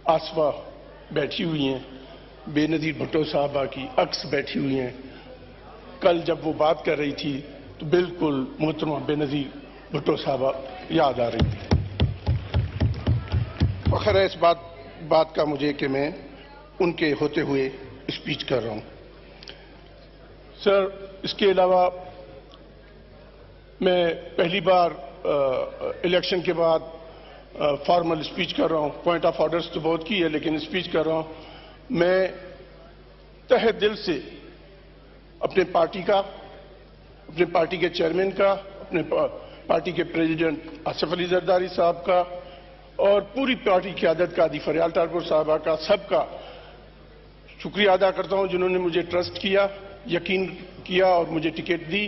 آصفہ بیٹھی ہوئی ہیں، بے نظیر بھٹو صاحبہ کی عکس بیٹھی ہوئی ہیں. کل جب وہ بات کر رہی تھی تو بالکل محترمہ بے نظیر بھٹو صاحبہ یاد آ رہی تھی. فخر ہے اس بات کا مجھے کہ میں ان کے ہوتے ہوئے اسپیچ کر رہا ہوں. سر، اس کے علاوہ میں پہلی بار الیکشن کے بعد فارمل اسپیچ کر رہا ہوں. پوائنٹ آف آرڈرز تو بہت کی ہے لیکن اسپیچ کر رہا ہوں. میں تہہ دل سے اپنے پارٹی کا، اپنے پارٹی کے چیئرمین کا، اپنے پارٹی کے پریزیڈنٹ آصف علی زرداری صاحب کا اور پوری پارٹی قیادت کا، عادی فریال ٹھاکر صاحبہ کا، سب کا شکریہ ادا کرتا ہوں جنہوں نے مجھے ٹرسٹ کیا، یقین کیا اور مجھے ٹکٹ دی.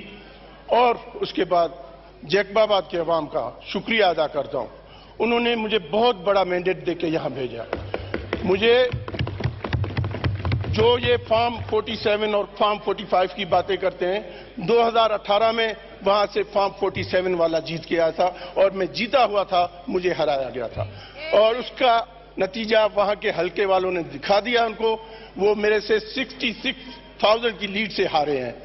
اور اس کے بعد جیکب آباد کے عوام کا شکریہ ادا کرتا ہوں. انہوں نے مجھے بہت بڑا مینڈیٹ دے کے یہاں بھیجا. مجھے جو یہ فارم 47 اور فارم 45 کی باتیں کرتے ہیں، 2018 میں وہاں سے فارم 47 والا جیت کے آیا تھا اور میں جیتا ہوا تھا، مجھے ہرایا گیا تھا. اور اس کا نتیجہ وہاں کے حلقے والوں نے دکھا دیا ان کو. وہ میرے سے 66,000 کی لیڈ سے ہارے ہیں.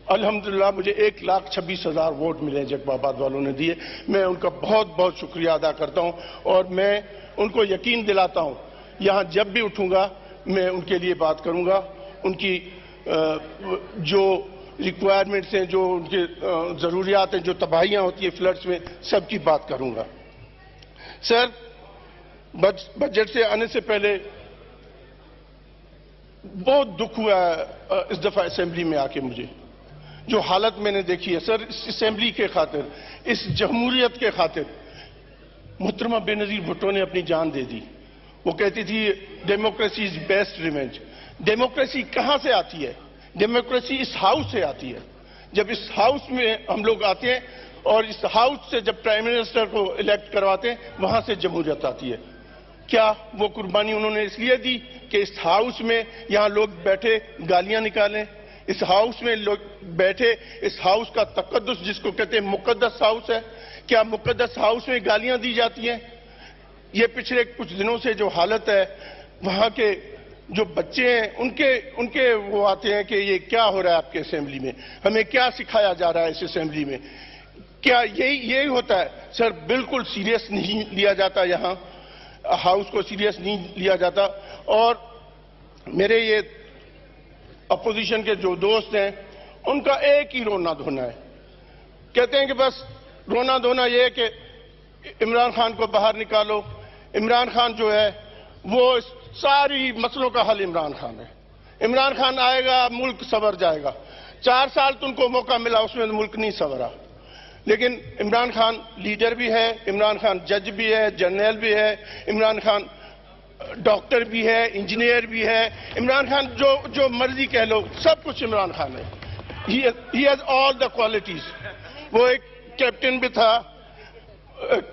الحمدللہ مجھے 1,26,000 ووٹ ملے جیکب آباد والوں نے دیے. میں ان کا بہت بہت شکریہ ادا کرتا ہوں اور میں ان کو یقین دلاتا ہوں یہاں جب بھی اٹھوں گا میں ان کے لیے بات کروں گا. ان کی جو ریکوائرمنٹس ہیں، جو ان کے ضروریات ہیں، جو تباہیاں ہوتی ہیں فلڈز میں، سب کی بات کروں گا. سر، بجٹ سے آنے سے پہلے بہت دکھ ہوا ہے اس دفعہ اسمبلی میں آ کے. مجھے جو حالت میں نے دیکھی ہے سر، اس اسمبلی کے خاطر، اس جمہوریت کے خاطر محترمہ بے نظیر بھٹو نے اپنی جان دے دی. وہ کہتی تھی democracy is best revenge. Democracy کہاں سے آتی ہے؟ ڈیموکریسی اس ہاؤس سے آتی ہے. جب اس ہاؤس میں ہم لوگ آتے ہیں اور اس ہاؤس سے جب پرائم منسٹر کو الیکٹ کرواتے ہیں، وہاں سے جمہوریت آتی ہے. کیا وہ قربانی انہوں نے اس لیے دی کہ اس ہاؤس میں یہاں لوگ بیٹھے گالیاں نکالیں؟ اس ہاؤس میں لوگ بیٹھے، اس ہاؤس کا تقدس جس کو کہتے ہیں مقدس ہاؤس ہے، کیا مقدس ہاؤس میں گالیاں دی جاتی ہیں؟ یہ پچھلے کچھ دنوں سے جو حالت ہے، وہاں کے جو بچے ہیں ان کے وہ آتے ہیں کہ یہ کیا ہو رہا ہے آپ کے اسمبلی میں، ہمیں کیا سکھایا جا رہا ہے اس اسمبلی میں. کیا یہی ہوتا ہے؟ سر، بالکل سیریس نہیں لیا جاتا، یہاں ہاؤس کو سیریس نہیں لیا جاتا. اور میرے یہ اپوزیشن کے جو دوست ہیں، ان کا ایک ہی رونا دھونا ہے. کہتے ہیں کہ بس رونا دھونا یہ ہے کہ عمران خان کو باہر نکالو. عمران خان جو ہے وہ ساری مسئلوں کا حل عمران خان ہے. عمران خان آئے گا، ملک سنور جائے گا. 4 سال تم کو موقع ملا، اس میں ملک نہیں سنورا. لیکن عمران خان لیڈر بھی ہے، عمران خان جج بھی ہے، جرنیل بھی ہے، عمران خان ڈاکٹر بھی ہے، انجینئر بھی ہے. عمران خان جو مرضی کہہ لو، سب کچھ عمران خان ہے. He has all the qualities. وہ ایک کیپٹن بھی تھا،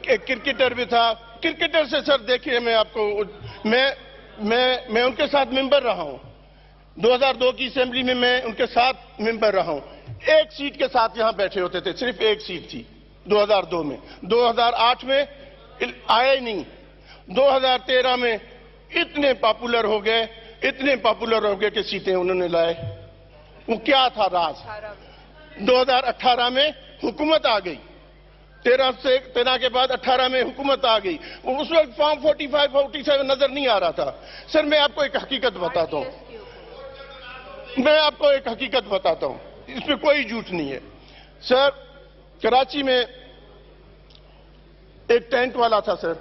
ایک کرکٹر بھی تھا. کرکٹر سے سر دیکھیے، میں آپ کو میں ان کے ساتھ ممبر رہا ہوں. 2002 کی اسمبلی میں میں ان کے ساتھ ممبر رہا ہوں. ایک سیٹ کے ساتھ یہاں بیٹھے ہوتے تھے، صرف ایک سیٹ تھی 2002 میں. 2008 میں آئے نہیں. 2013 میں اتنے پاپولر ہو گئے کہ سیٹیں انہوں نے لائے. وہ کیا تھا راز؟ 2018 میں حکومت آ گئی. 13 کے بعد 18 میں حکومت آ گئی. اس وقت فارم 45 47 نظر نہیں آ رہا تھا. سر، میں آپ کو ایک حقیقت بتاتا ہوں. اس میں کوئی جھوٹ نہیں ہے. سر، کراچی میں ایک ٹینٹ والا تھا. سر،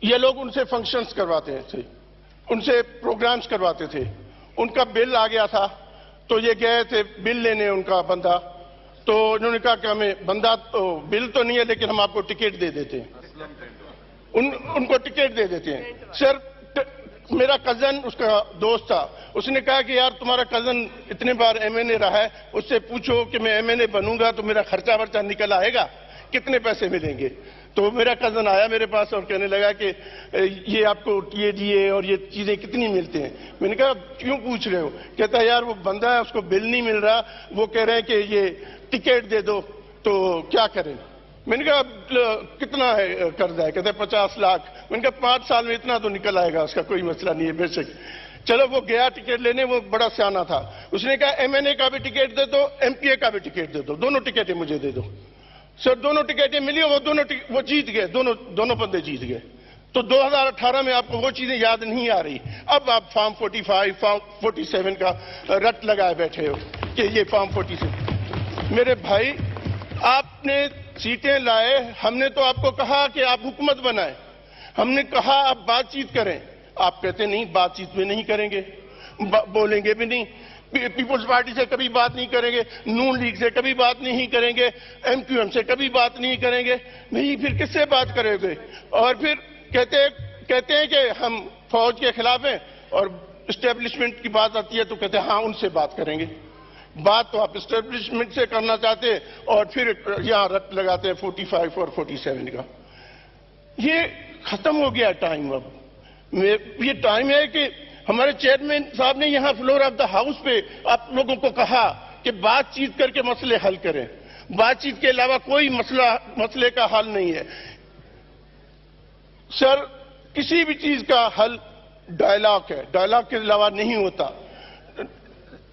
یہ لوگ ان سے فنکشنز کرواتے تھے، ان سے پروگرامز کرواتے تھے. ان کا بل آ گیا تھا تو یہ گئے تھے بل لینے، ان کا بندہ. تو انہوں نے کہا کہ ہمیں بندہ بل تو نہیں ہے لیکن ہم آپ کو ٹکٹ دے دیتے ہیں. ان کو ٹکٹ دے دیتے ہیں. سر، میرا کزن اس کا دوست تھا. اس نے کہا کہ یار تمہارا کزن اتنے بار ایم این اے رہا ہے، اس سے پوچھو کہ میں ایم این اے بنوں گا تو میرا خرچہ ورچہ نکل آئے گا، کتنے پیسے ملیں گے. تو میرا کزن آیا میرے پاس اور کہنے لگا کہ یہ آپ کو ٹی اے ڈی اے اور یہ چیزیں کتنی ملتے ہیں. میں نے کہا کیوں پوچھ رہے ہو؟ کہتا ہے یار وہ بندہ ہے، اس کو بل نہیں مل رہا، وہ کہہ رہے ہیں کہ یہ ٹکٹ دے دو، تو کیا کریں. میں نے کہا کتنا ہے قرض ہے؟ کہتے ہیں 50 لاکھ. میں نے کہا 5 سال میں اتنا تو نکل آئے گا, اس کا کوئی مسئلہ نہیں ہے بے شک. چلو وہ گیا ٹکٹ لینے, وہ بڑا سیانا تھا. اس نے کہا ایم این اے کا بھی ٹکٹ دے دو, ایم پی اے کا بھی ٹکٹ دے دو, دونوں ٹکٹیں مجھے دے دو. سر دونوں ٹکٹیں ملی, وہ جیت گئے, دونوں بندے جیت گئے. تو 2018 میں آپ کو وہ چیزیں یاد نہیں آ رہی. اب آپ فارم 45, فارم 47 کا رٹ لگائے بیٹھے ہو کہ یہ فارم 47. میرے بھائی, آپ نے سیٹیں لائے, ہم نے تو آپ کو کہا کہ آپ حکومت بنائیں, ہم نے کہا آپ بات چیت کریں. آپ کہتے نہیں, بات چیت میں نہیں کریں گے, بولیں گے بھی نہیں. پیپلز پارٹی سے کبھی بات نہیں کریں گے, نون لیگ سے کبھی بات نہیں کریں گے, ایم کیو ایم سے کبھی بات نہیں کریں گے. نہیں, پھر کس سے بات کریں گے؟ اور پھر کہتے ہیں کہ ہم فوج کے خلاف ہیں, اور اسٹیبلشمنٹ کی بات آتی ہے تو کہتے ہیں ہاں ان سے بات کریں گے. بات تو آپ اسٹیبلشمنٹ سے کرنا چاہتے ہیں, اور پھر یہاں رٹ لگاتے ہیں 45 اور 47 کا. یہ ختم ہو گیا ٹائم. اب یہ ٹائم ہے کہ ہمارے چیئرمین صاحب نے یہاں فلور آف دا ہاؤس پہ آپ لوگوں کو کہا کہ بات چیت کر کے مسئلے حل کریں. بات چیت کے علاوہ کوئی مسئلے کا حل نہیں ہے. سر, کسی بھی چیز کا حل ڈائلاگ ہے, ڈائلاگ کے علاوہ نہیں ہوتا.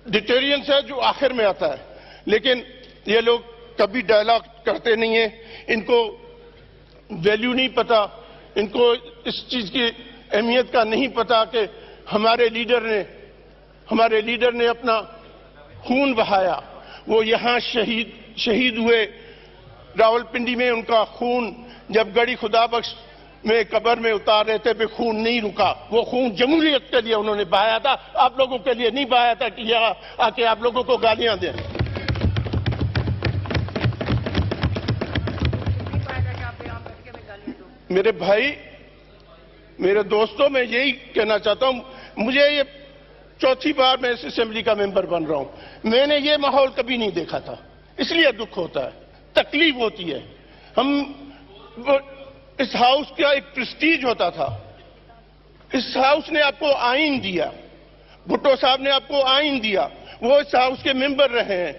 ڈیٹیرینس ہے جو آخر میں آتا ہے, لیکن یہ لوگ کبھی ڈائلاگ کرتے نہیں ہیں. ان کو ویلیو نہیں پتا, ان کو اس چیز کی اہمیت کا نہیں پتا کہ ہمارے لیڈر نے اپنا خون بہایا. وہ یہاں شہید ہوئے راولپنڈی میں. ان کا خون جب گڑھی خدا بخش میں قبر میں اتار رہے تھے, پہ خون نہیں رکا. وہ خون جمہوریت کے لیے انہوں نے بہایا تھا, آپ لوگوں کے لیے نہیں بہایا تھا کہ یہاں آ کے آپ لوگوں کو گالیاں دیں. میرے بھائی, میرے دوستوں, میں یہی کہنا چاہتا ہوں, مجھے یہ 4تھی بار میں اس اسمبلی کا ممبر بن رہا ہوں. میں نے یہ ماحول کبھی نہیں دیکھا تھا, اس لیے دکھ ہوتا ہے, تکلیف ہوتی ہے. اس ہاؤس کا ایک پریسٹیج ہوتا تھا. اس ہاؤس نے آپ کو آئین دیا, بھٹو صاحب نے آپ کو آئین دیا. وہ اس ہاؤس کے ممبر رہے ہیں,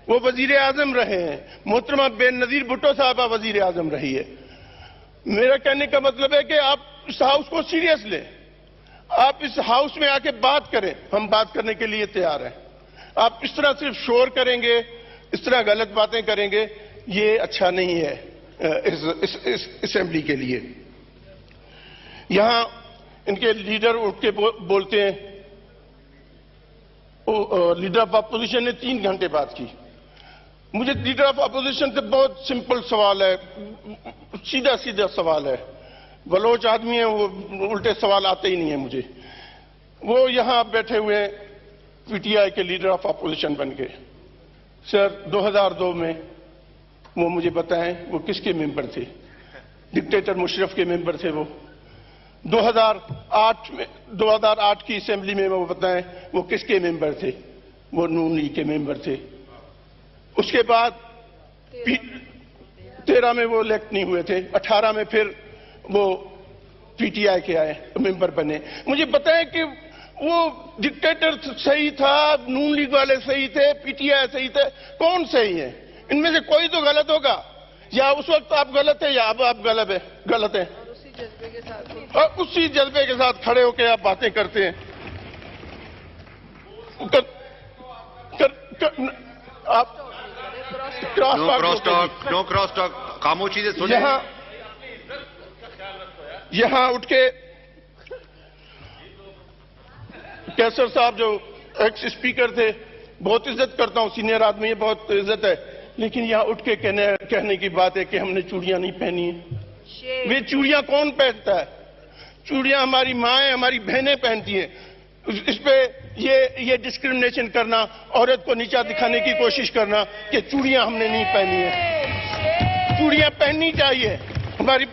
وہ وزیر اعظم رہے ہیں. محترمہ بے نظیر بھٹو صاحبہ وزیر اعظم رہی ہے. میرا کہنے کا مطلب ہے کہ آپ اس ہاؤس کو سیریس لیں, آپ اس ہاؤس میں آ کے بات کریں. ہم بات کرنے کے لیے تیار ہیں. آپ اس طرح صرف شور کریں گے, اس طرح غلط باتیں کریں گے, یہ اچھا نہیں ہے اس اسمبلی کے لیے. یہاں ان کے لیڈر اٹھ کے بولتے ہیں. لیڈر آف اپوزیشن نے 3 گھنٹے بات کی. مجھے لیڈر آف اپوزیشن سے بہت سمپل سوال ہے, سیدھا سوال ہے. بلوچ آدمی ہیں, وہ الٹے سوال آتے ہی نہیں ہیں مجھے. وہ یہاں بیٹھے ہوئے ہیں پی ٹی آئی کے لیڈر آف اپوزیشن بن کے. سر 2002 میں وہ مجھے بتائیں وہ کس کے ممبر تھے؟ ڈکٹیٹر مشرف کے ممبر تھے وہ. 2008 کی اسمبلی میں وہ بتائیں وہ کس کے ممبر تھے؟ وہ نون لیگ کے ممبر تھے. اس کے بعد 13 میں وہ الیکٹ نہیں ہوئے تھے, 18 میں پھر وہ پی ٹی آئی کے آئے, ممبر بنے. مجھے بتائیں کہ وہ ڈکٹیٹر صحیح تھا, نون لیگ والے صحیح تھے, پی ٹی آئی صحیح تھے, کون صحیح ہے؟ ان میں سے کوئی تو غلط ہوگا. یا اس وقت آپ غلط ہیں یا اب آپ غلط ہیں. اور اسی جذبے کے ساتھ کھڑے ہو کے آپ باتیں کرتے ہیں. آپ نو کراس ٹاک, خاموشی سے سنیں. یہاں اٹھ کے کیسر صاحب جو ایکس اسپیکر تھے, بہت عزت کرتا ہوں, سینئر آدمی ہے, بہت عزت ہے, لیکن یہاں اٹھ کے کہنے کی بات ہے کہ ہم نے چوڑیاں نہیں پہنی ہیں. وہ چوڑیاں کون پہنتا ہے؟ چوڑیاں ہماری مائیں, ہماری بہنیں پہنتی ہیں. اس پہ یہ ڈسکرمنیشن کرنا, عورت کو نیچا دکھانے کی کوشش کرنا کہ چوڑیاں ہم نے نہیں پہنی ہیں. چوڑیاں پہننی چاہیے, ہماری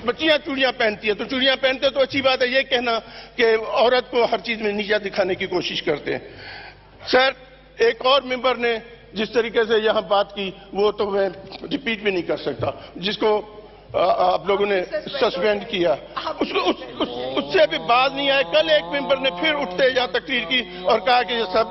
بچیاں چوڑیاں پہنتی ہیں, تو چوڑیاں پہنتے تو اچھی بات ہے. یہ کہنا کہ عورت کو ہر چیز میں نیچا دکھانے کی کوشش کرتے ہیں. سر, ایک اور ممبر نے جس طریقے سے یہاں بات کی وہ تو میں ریپیٹ بھی نہیں کر سکتا, جس کو آپ لوگوں نے سسپینڈ کیا. اس سے بھی باز نہیں آئے. کل ایک ممبر نے پھر اٹھتے یہاں تقریر کی اور کہا کہ یہ سب